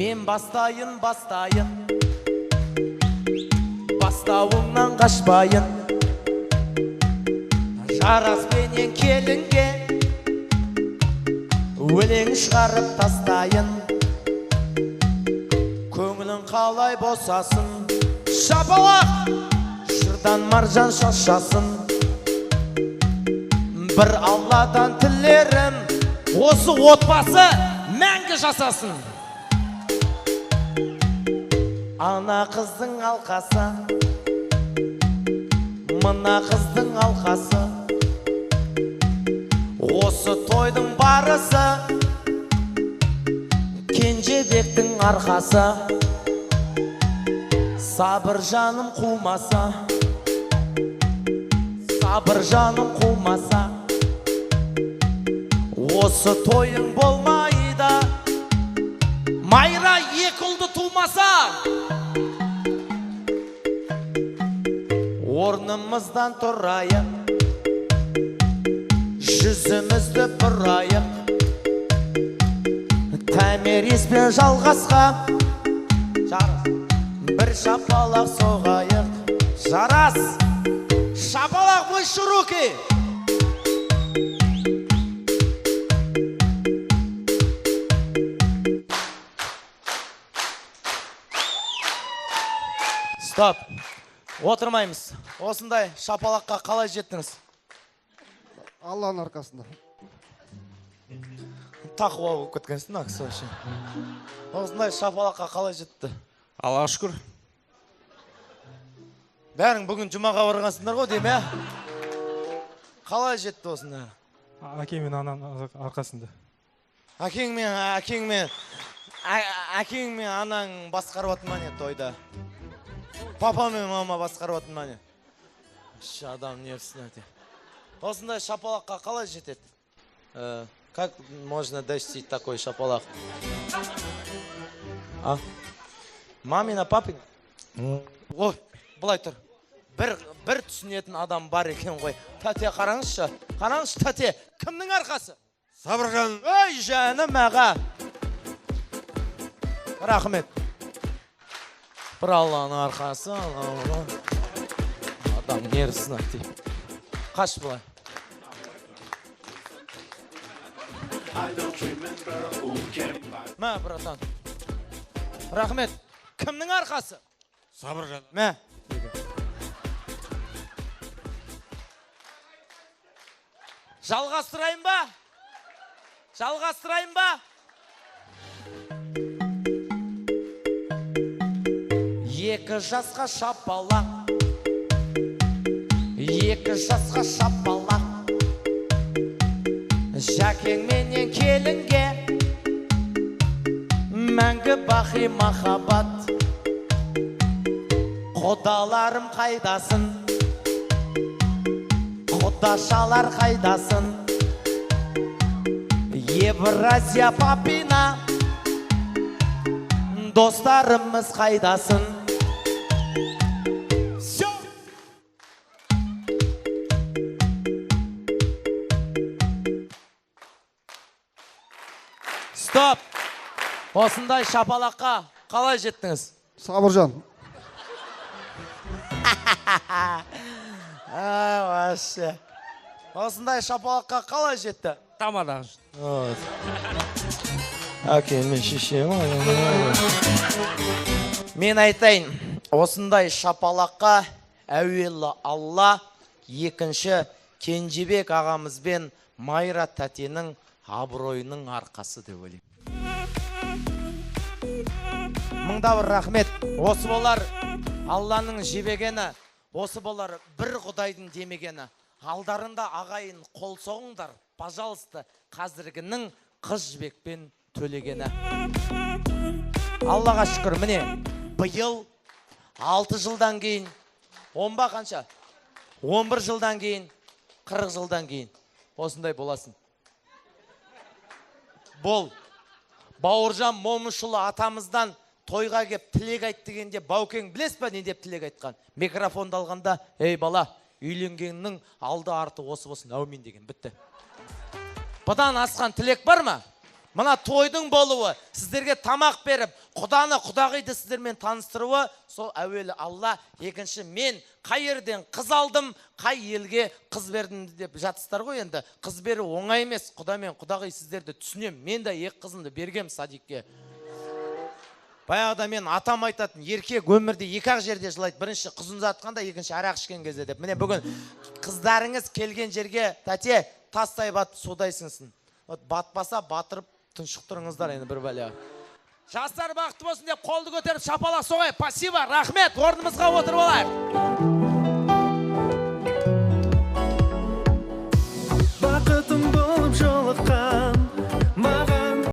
Мен бастайын, бастауыңнан қашпайын, жараспенен келінге өлең шығарып тастайын. Көңілің қалай босасын, шапалақ шырдан маржан шашасын. Бір Алладан тілерім, осы отбасы мәңгі жасасын. Ана қыздың алқасы, мына қыздың алқасы, осы тойдың барысы Кенжебектің арқасы. Сабыр жаным қумаса, сабыр жаным қумаса, осы тойың болмайды, Майра екі ұлды тумаса. Орнымыздан тұрайық, жүзімізді бұрайық, тәмереспен жалғасқа бір шапалақ соғайық. Жарас, шапалақ выше руки. Стоп, отырмаймыз. Осындай шапалаққа қалай жеттіңіз? Алланың арқасында. Тақуа болып кеткенсің, ақсы вообще. Осындай шапалаққа қалай жетті? Аллаға шүкір. Бәрің бүгін жұмаға барғансыңдар ғой дейм, ә? Қалай жетті осындай? Әкең мен ананың арқасында. Әкең мен анаң басқарып отыр ма не тойда? Папа мен мама басқарып отыр ма не? Адам нервісін әте. Осындай шапалаққа қалай жетеді? Как можно достичь такой шапалақ? Мамина, папин? Ой, былай тұр. Бір түсінетін адам бар екен ғой. Тәте, қараңызшы. Қараңызшы, тәте. Кімнің арқасы? Сабыржан. Ой, жаным аға. Рахмет. Бір Алланың арқасы. Адам нервісін әте. Қаш былай. Мә, братан. Рахмет. Кімнің арқасы? Сабыржан. Мә. Жалғастырайын ба? Жалғастырайын ба? Екі жасқа шапалақ, екі жасқа шапалақ, Жәкең менен келінге мәңгі бақи махаббат. Құдаларым қайдасын, құдашалар қайдасын, Евразия папина, достарымыз қайдасын. Стоп! Осындай шапалаққа қалай жеттіңіз? Сабыржан. Вообще. Осындай шапалаққа қалай жетті? Тамадан. Әке, мен шешем. Мен айтайын, осындай шапалаққа әуелі Алла, екінші Кенжебек ағамызбен Майра тәтенің абыройының арқасы деп ойлаймын. Мыңда бір рахмет. Осы болар Алланың жебегені, осы болар бір құдайдың демегені. Алдарында ағайын қол соғыңдар, пожалуйста, қазіргінің қыз жібекпен төлегені. Аллаға шүкір, міне, биыл 6 жылдан кейін, 10 ба қанша? 11 жылдан кейін, 40 жылдан кейін осындай боласын. Бол, Бауыржан Момышұлы атамыздан тойға кеп тілек айт дегенде, Баукең білес па не деп тілек айтқан? Микрофонды алғанда, ей бала, үйленгеннің алды арты осы болсын, әумин деген, бітті. бұдан асқан тілек бар ма? Мына тойдың болуы, сіздерге тамақ беріп, құданы, құдағиды сіздермен таныстыруы, сол әуелі Алла, екінші мен қай жерден қыз алдым, қай елге қыз бердім деп жатсыздар ғой енді. Қыз беру оңай емес, құда мен құдағи сіздерді түсінем. Мен де екі қызымды бергем Садикке. Баяғыда мен атам айтатын, еркек өмірде екі-ақ жерде жылайды. Бірінші қыз ұзатқанда, екінші арақ ішкен кезде деп. Міне бүгін қыздарыңыз келген жерге, тәте, тастай батып судай сіңсін. Батпаса батырып тұншықтырыңыздар енді бір бәле. Жастар бақытты болсын деп қолды көтеріп шапалақ соғайық. Спасибо, рахмет. Орнымызға отырып алайық.